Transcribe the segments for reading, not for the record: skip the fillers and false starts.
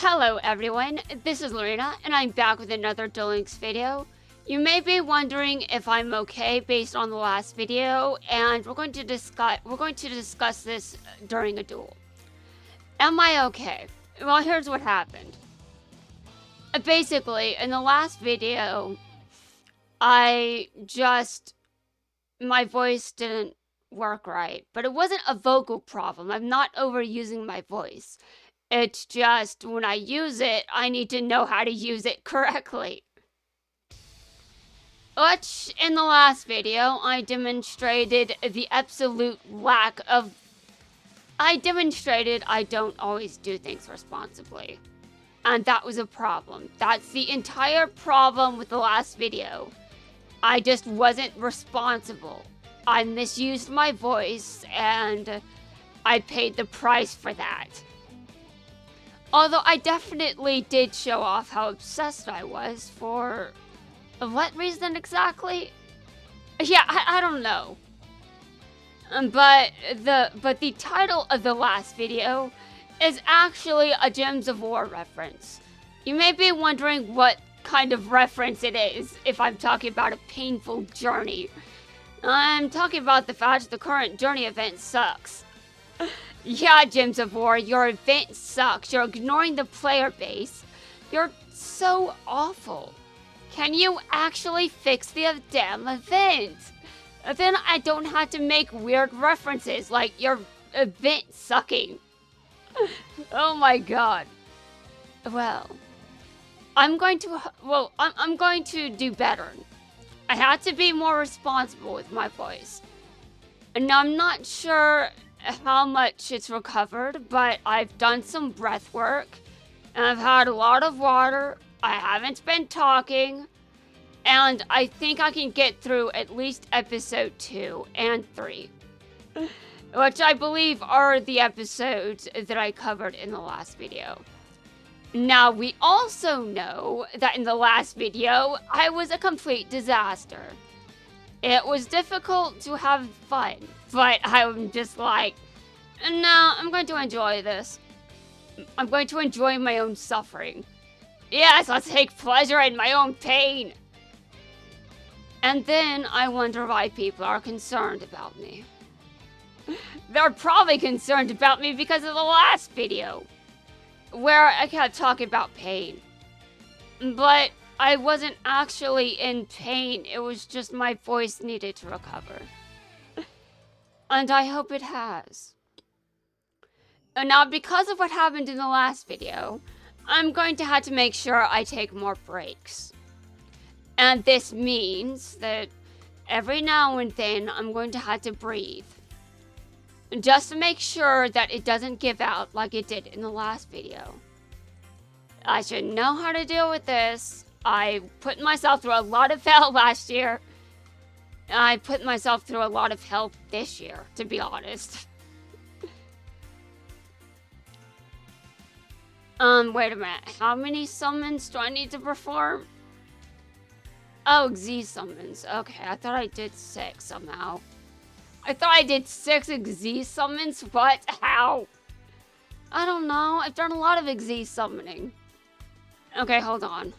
Hello everyone, this is Lorena, and I'm back with another Duelist video. You may be wondering if I'm okay based on the last video, and we're going to discuss this during a duel. Am I okay? Well, here's what happened. Basically, in the last video, my voice didn't work right, but it wasn't a vocal problem. I'm not overusing my voice. It's just, when I use it, I need to know how to use it correctly. Which, in the last video, I demonstrated I don't always do things responsibly. And that was a problem. That's the entire problem with the last video. I just wasn't responsible. I misused my voice, and I paid the price for that. Although I definitely did show off how obsessed I was for what reason exactly? Yeah, I don't know. But the title of the last video is actually a Gems of War reference. You may be wondering what kind of reference it is if I'm talking about a painful journey. I'm talking about the fact that the current journey event sucks. Yeah, Gems of War, your event sucks. You're ignoring the player base. You're so awful. Can you actually fix the damn event? Then I don't have to make weird references like your event sucking. Oh my god. Well, I'm going to do better. I had to be more responsible with my voice. And I'm not sure how much it's recovered, but I've done some breath work, and I've had a lot of water. I haven't been talking, and I think I can get through at least episode 2 and 3, which I believe are the episodes that I covered in the last video. Now, we also know that in the last video, I was a complete disaster. It was difficult to have fun, but I'm just like, no, I'm going to enjoy this. I'm going to enjoy my own suffering. Yes, let's take pleasure in my own pain. And then I wonder why people are concerned about me. They're probably concerned about me because of the last video, where I kept talking about pain. But I wasn't actually in pain, it was just my voice needed to recover. And I hope it has. And now, because of what happened in the last video, I'm going to have to make sure I take more breaks. And this means that every now and then I'm going to have to breathe. Just to make sure that it doesn't give out like it did in the last video. I should know how to deal with this. I put myself through a lot of hell last year. I put myself through a lot of hell this year, to be honest. Wait a minute. How many summons do I need to perform? Oh, Z summons. Okay, I thought I did 6 somehow. I thought I did 6 Z summons? What? How? I don't know. I've done a lot of Z summoning. Okay, hold on.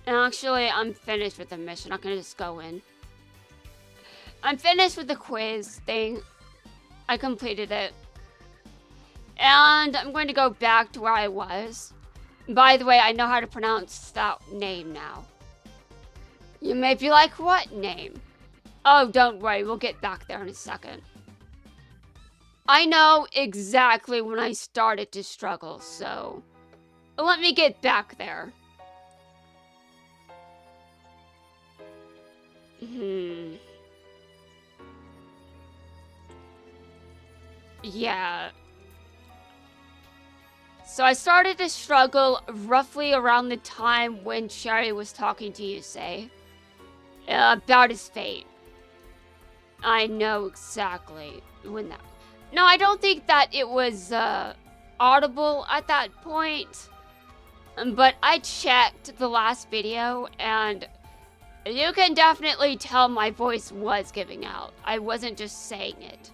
Actually, I'm finished with the mission. I'm gonna just go in. I'm finished with the quiz thing. I completed it. And I'm going to go back to where I was. By the way, I know how to pronounce that name now. You may be like, what name? Oh, don't worry, we'll get back there in a second. I know exactly when I started to struggle, so let me get back there. Yeah. So I started to struggle roughly around the time when Sherry was talking to you, say, about his fate. I know exactly when that... No, I don't think that it was audible at that point. But I checked the last video, and you can definitely tell my voice was giving out. I wasn't just saying it.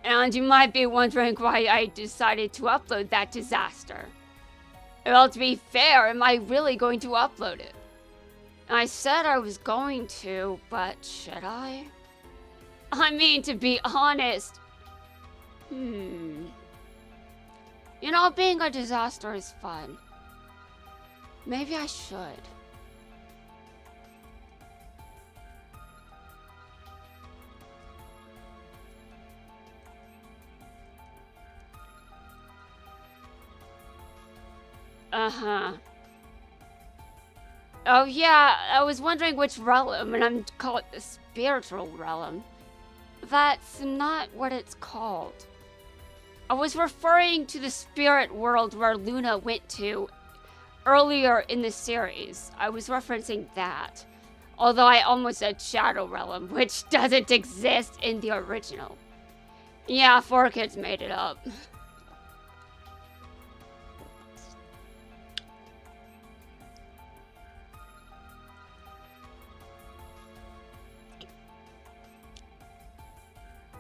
And you might be wondering why I decided to upload that disaster. Well, to be fair, am I really going to upload it? I said I was going to, but should I? I mean, to be honest. You know, being a disaster is fun. Maybe I should. Uh-huh. Oh yeah, I was wondering which realm, and I'm called the spiritual realm. That's not what it's called. I was referring to the spirit world where Luna went to earlier in the series. I was referencing that. Although I almost said Shadow Realm, which doesn't exist in the original. Yeah, 4Kids made it up.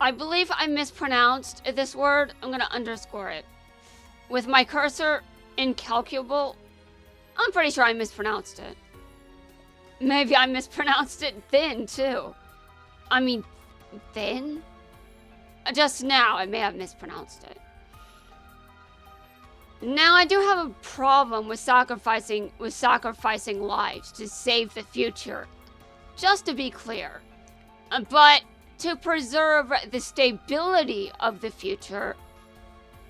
I believe I mispronounced this word. I'm gonna underscore it. With my cursor incalculable, I'm pretty sure I mispronounced it. Maybe I mispronounced it thin, too. I mean, thin? Just now, I may have mispronounced it. Now, I do have a problem with sacrificing lives to save the future. Just to be clear. But to preserve the stability of the future,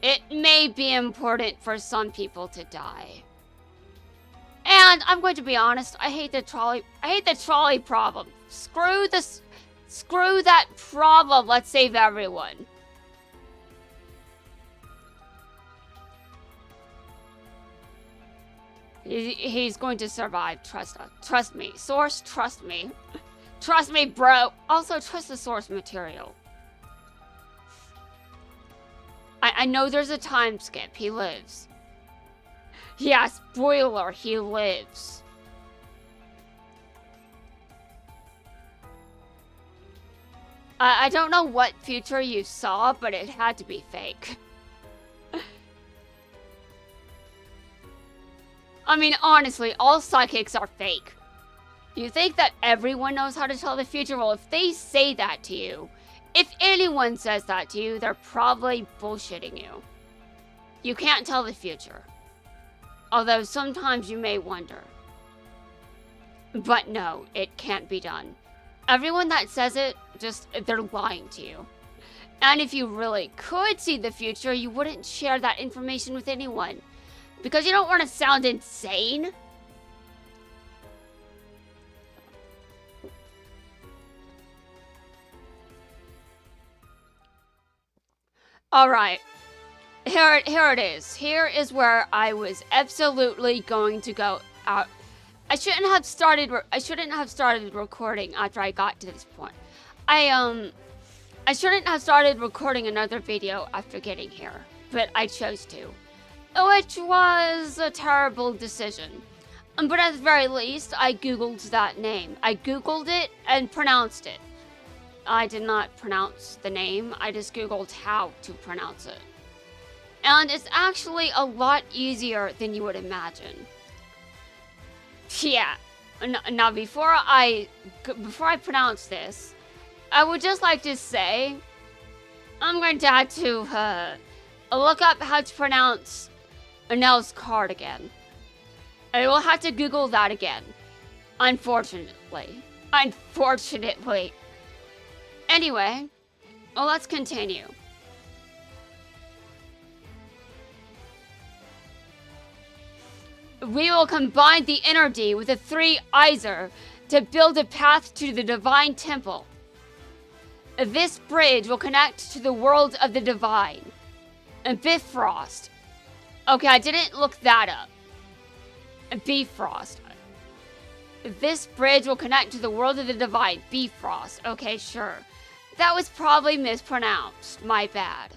it may be important for some people to die. And I'm going to be honest, I hate the trolley problem. Screw that problem. Let's save everyone. He's going to survive. Trust me. Source, trust me. Trust me, bro. Also, trust the source material. I know there's a time skip. He lives. Yeah, spoiler, he lives. I don't know what future you saw, but it had to be fake. I mean, honestly, all psychics are fake. You think that everyone knows how to tell the future? Well, if they say that to you, if anyone says that to you, they're probably bullshitting you. You can't tell the future. Although sometimes you may wonder. But no, it can't be done. Everyone that says it, they're lying to you. And if you really could see the future, you wouldn't share that information with anyone. Because you don't want to sound insane. Alright. Here it is. Here is where I was absolutely going to go out. I shouldn't have started recording after I got to this point. I shouldn't have started recording another video after getting here, but I chose to. Which was a terrible decision. But at the very least, I googled that name. I googled it and pronounced it. I did not pronounce the name, I just googled how to pronounce it. And it's actually a lot easier than you would imagine. Yeah. Now, before I pronounce this, I would just like to say, I'm going to have to look up how to pronounce Anel's card again. I will have to Google that again. Unfortunately. Anyway, well, let's continue. We will combine the energy with the three Iser to build a path to the divine temple. This bridge will connect to the world of the divine. And Bifrost. Okay, I didn't look that up. Bifrost. This bridge will connect to the world of the divine. Bifrost. Okay, sure. That was probably mispronounced. My bad.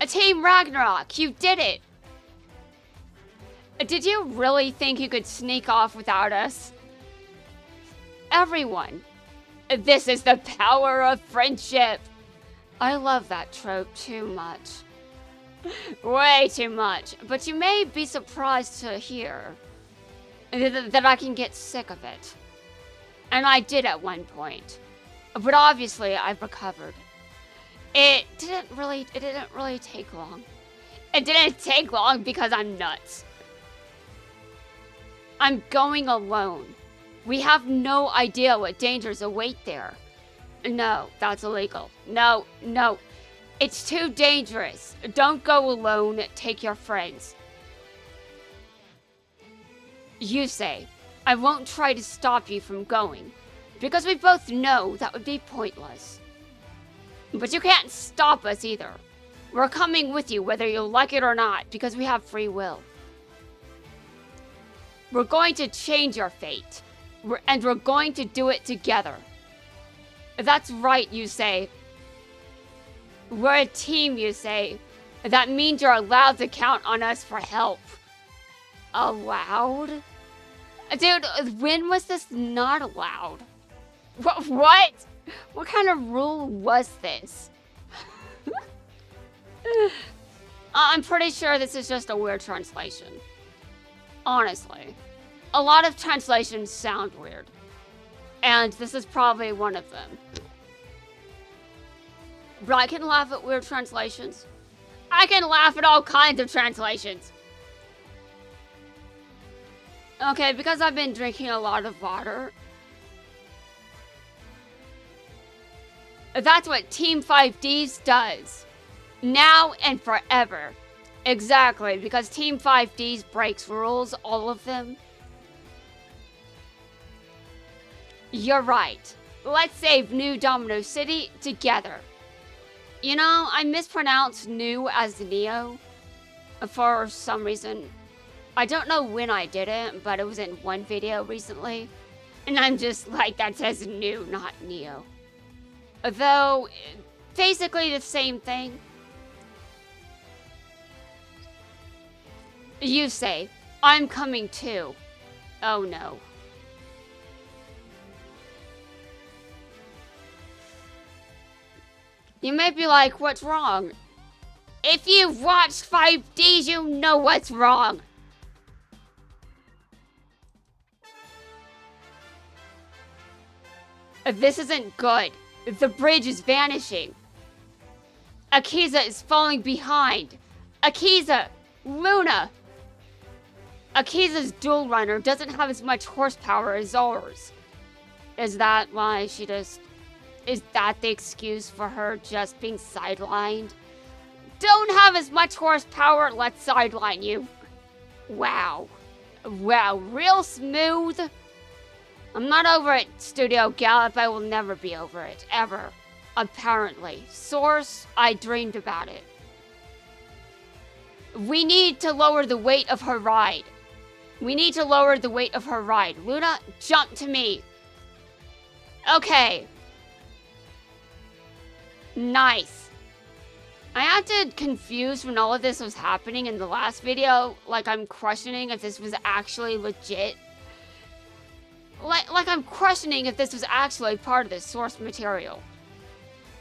A Team Ragnarok, you did it! Did you really think you could sneak off without us? Everyone. This is the power of friendship. I love that trope too much. Way too much. But you may be surprised to hear that I can get sick of it. And I did at one point. But obviously I've recovered. It didn't really take long. It didn't take long because I'm nuts. I'm going alone. We have no idea what dangers await there. No, that's illegal. No. It's too dangerous. Don't go alone. Take your friends. You say, I won't try to stop you from going, because we both know that would be pointless. But you can't stop us either. We're coming with you whether you like it or not, because we have free will. We're going to change your fate, and we're going to do it together. That's right, you say. We're a team, you say. That means you're allowed to count on us for help. Allowed? Dude, when was this not allowed? What? What kind of rule was this? I'm pretty sure this is just a weird translation. Honestly. A lot of translations sound weird. And this is probably one of them. But I can laugh at weird translations. I can laugh at all kinds of translations. Okay, because I've been drinking a lot of water. That's what Team 5Ds does. Now and forever. Exactly, because Team 5Ds breaks rules, all of them. You're right. Let's save New Domino City together. You know, I mispronounced New as Neo for some reason. I don't know when I did it, but it was in one video recently. And I'm just like, that says New, not Neo. Though, basically the same thing. You say, I'm coming too. Oh no. You may be like, what's wrong? If you've watched 5Ds, you know what's wrong. This isn't good. The bridge is vanishing. Akiza is falling behind. Akiza! Luna! Akiza's dual runner doesn't have as much horsepower as ours. Is that why she just... Is that the excuse for her just being sidelined? Don't have as much horsepower, let's sideline you. Wow. Wow, real smooth. I'm not over it, Studio Gallop. I will never be over it, ever. Apparently. Source, I dreamed about it. We need to lower the weight of her ride. We need to lower the weight of her ride. Luna, jump to me. Okay. Nice. I acted confused when all of this was happening in the last video. Like I'm questioning if this was actually legit. Like I'm questioning if this was actually part of the source material.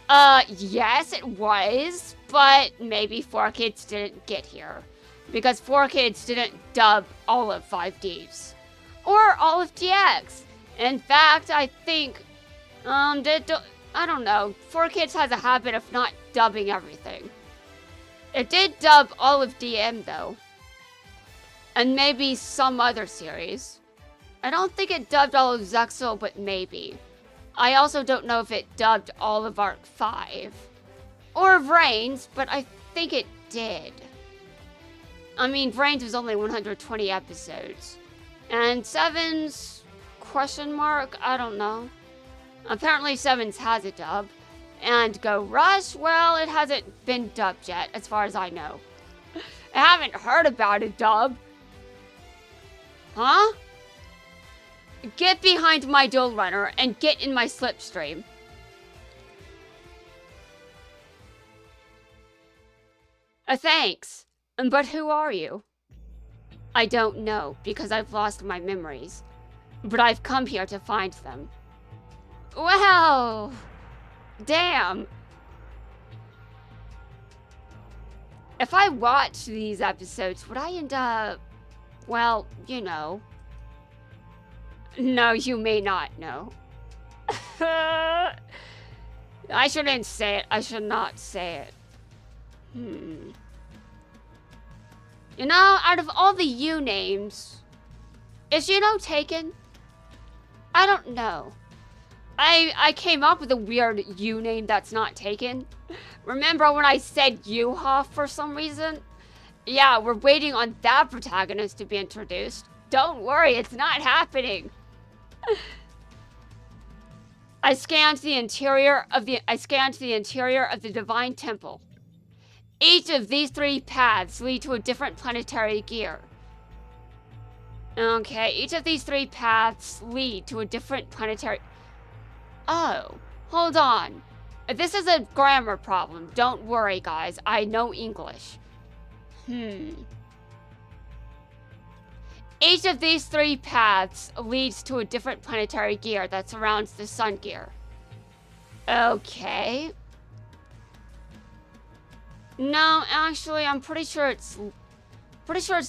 Yes, it was, but maybe 4Kids didn't get here. Because 4Kids didn't dub all of 5Ds. Or all of DX. In fact, I think, I don't know, 4Kids has a habit of not dubbing everything. It did dub all of DM, though. And maybe some other series. I don't think it dubbed all of Zexal, but maybe. I also don't know if it dubbed all of Arc 5. Or Vrains, but I think it did. I mean, Vrains was only 120 episodes. And Sevens, question mark, I don't know. Apparently Sevens has a dub. And Go Rush, well, it hasn't been dubbed yet, as far as I know. I haven't heard about a dub. Huh? Get behind my dual runner and get in my slipstream. Thanks. But who are you? I don't know, because I've lost my memories. But I've come here to find them. Well, damn. If I watched these episodes, would I end up, well, you know. No, you may not know. I shouldn't say it. I should not say it. You know, out of all the U names, is taken? I don't know. I came up with a weird U name that's not taken. Remember when I said Yuha for some reason? Yeah, we're waiting on that protagonist to be introduced. Don't worry, it's not happening. I scanned the interior of the Divine Temple. Each of these 3 paths lead to a different planetary gear. Okay, each of these 3 paths lead to a different planetary... Oh, hold on. This is a grammar problem. Don't worry, guys. I know English. Each of these 3 paths leads to a different planetary gear that surrounds the sun gear. Okay. No, actually, I'm pretty sure it's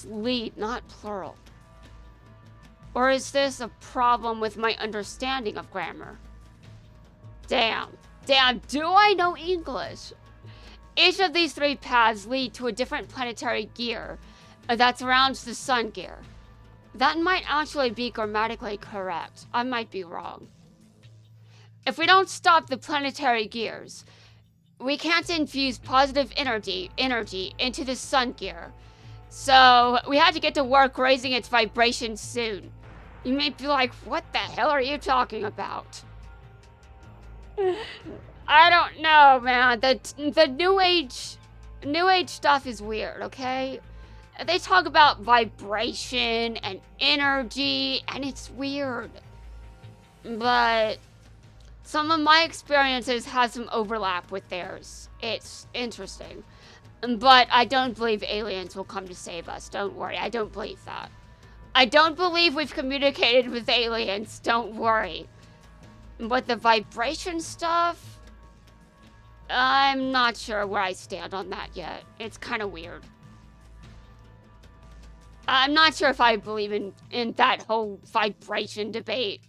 lead, not plural. Or is this a problem with my understanding of grammar? Damn, do I know English? Each of these 3 paths lead to a different planetary gear that surrounds the sun gear. That might actually be grammatically correct. I might be wrong. If we don't stop the planetary gears, we can't infuse positive energy into the sun gear. So we have to get to work raising its vibration soon. You may be like, what the hell are you talking about? I don't know, man. The new age stuff is weird, okay? They talk about vibration and energy, and it's weird. But some of my experiences have some overlap with theirs. It's interesting. But I don't believe aliens will come to save us. Don't worry, I don't believe that. I don't believe we've communicated with aliens. Don't worry. But the vibration stuff, I'm not sure where I stand on that yet. It's kind of weird. I'm not sure if I believe in that whole vibration debate.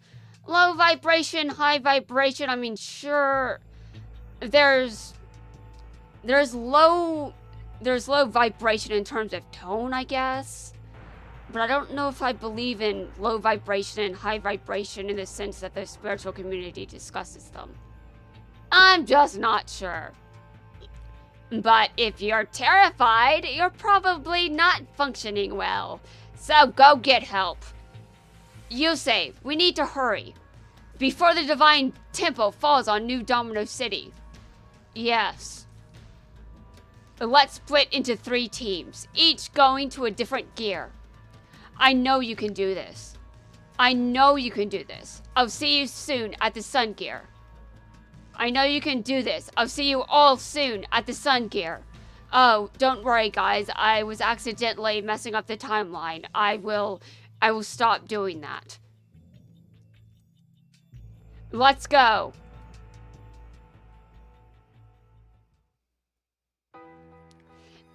Low vibration, high vibration, I mean, sure, there's low vibration in terms of tone, I guess. But I don't know if I believe in low vibration and high vibration in the sense that the spiritual community discusses them. I'm just not sure. But if you're terrified, you're probably not functioning well. So go get help. Yusei, we need to hurry. Before the Divine Temple falls on New Domino City. Yes. Let's split into 3 teams, each going to a different gear. I know you can do this. I'll see you soon at the Sun Gear. I know you can do this. I'll see you all soon at the Sun Gear. Oh, don't worry, guys. I was accidentally messing up the timeline. I will stop doing that. Let's go.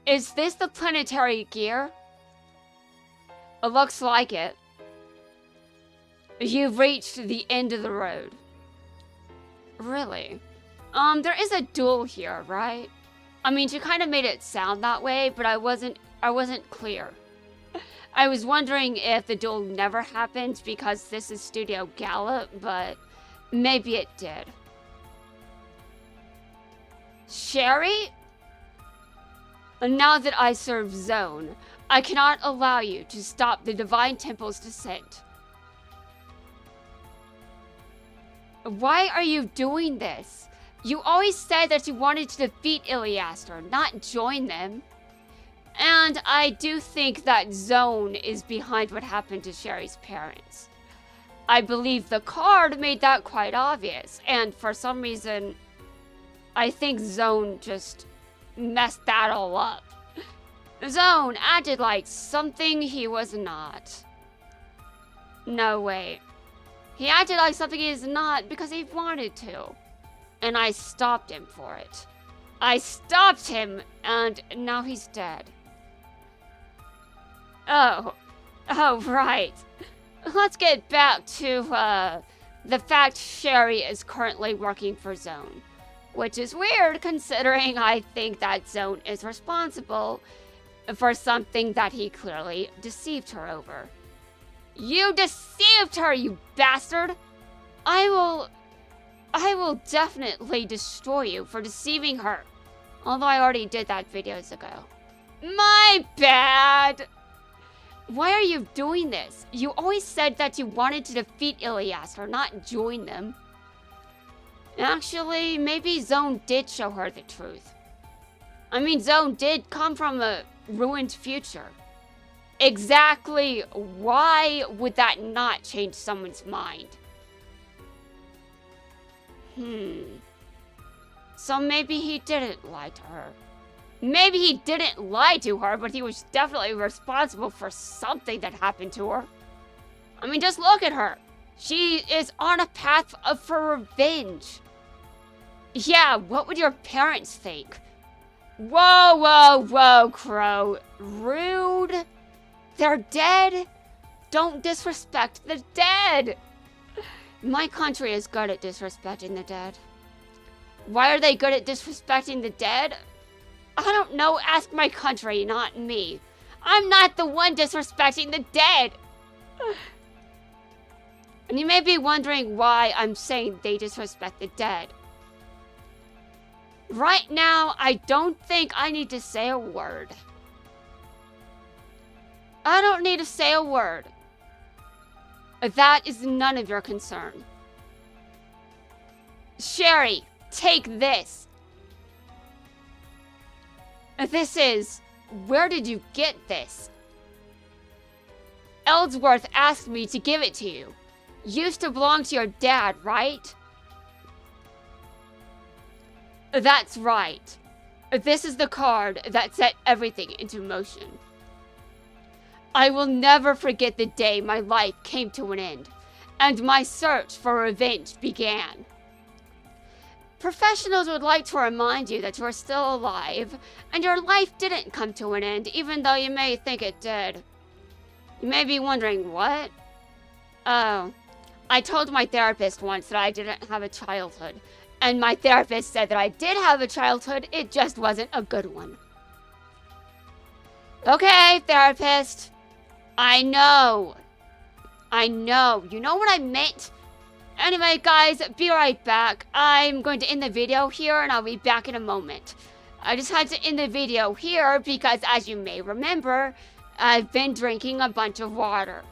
Is this the planetary gear? It looks like it. You've reached the end of the road. Really? There is a duel here, right? I mean, she kind of made it sound that way, but I wasn't clear. I was wondering if the duel never happened because this is Studio Gallop, but maybe it did. Sherry? Now that I serve Zone, I cannot allow you to stop the Divine Temple's descent. Why are you doing this? You always said that you wanted to defeat Iliaster, not join them. And I do think that Zone is behind what happened to Sherry's parents. I believe the card made that quite obvious, and for some reason, I think Zone just messed that all up. Zone acted like something he was not. No, wait. He acted like something he is not because he wanted to. And I stopped him for it. I stopped him, and now he's dead. Oh, right. Let's get back to, the fact Sherry is currently working for Zone. Which is weird, considering I think that Zone is responsible for something that he clearly deceived her over. You deceived her, you bastard! I will definitely destroy you for deceiving her. Although I already did that videos ago. My bad! Why are you doing this? You always said that you wanted to defeat Iliaster, not join them. Actually, maybe Zone did show her the truth. I mean, Zone did come from a ruined future. Exactly why would that not change someone's mind? So maybe he didn't lie to her. Maybe he didn't lie to her, but he was definitely responsible for something that happened to her. I mean, just look at her. She is on a path for revenge. Yeah, what would your parents think? Whoa, Crow. Rude. They're dead. Don't disrespect the dead. My country is good at disrespecting the dead. Why are they good at disrespecting the dead? I don't know, ask my country, not me. I'm not the one disrespecting the dead. And you may be wondering why I'm saying they disrespect the dead. Right now, I don't think I need to say a word. I don't need to say a word. That is none of your concern. Sherry, take this. This is... Where did you get this? Ellsworth asked me to give it to you. Used to belong to your dad, right? That's right. This is the card that set everything into motion. I will never forget the day my life came to an end, and my search for revenge began. Professionals would like to remind you that you are still alive, and your life didn't come to an end, even though you may think it did. You may be wondering, what? Oh, I told my therapist once that I didn't have a childhood, and my therapist said that I did have a childhood, it just wasn't a good one. Okay, therapist. I know. You know what I meant? Anyway, guys, be right back. I'm going to end the video here, and I'll be back in a moment. I just had to end the video here because, as you may remember, I've been drinking a bunch of water.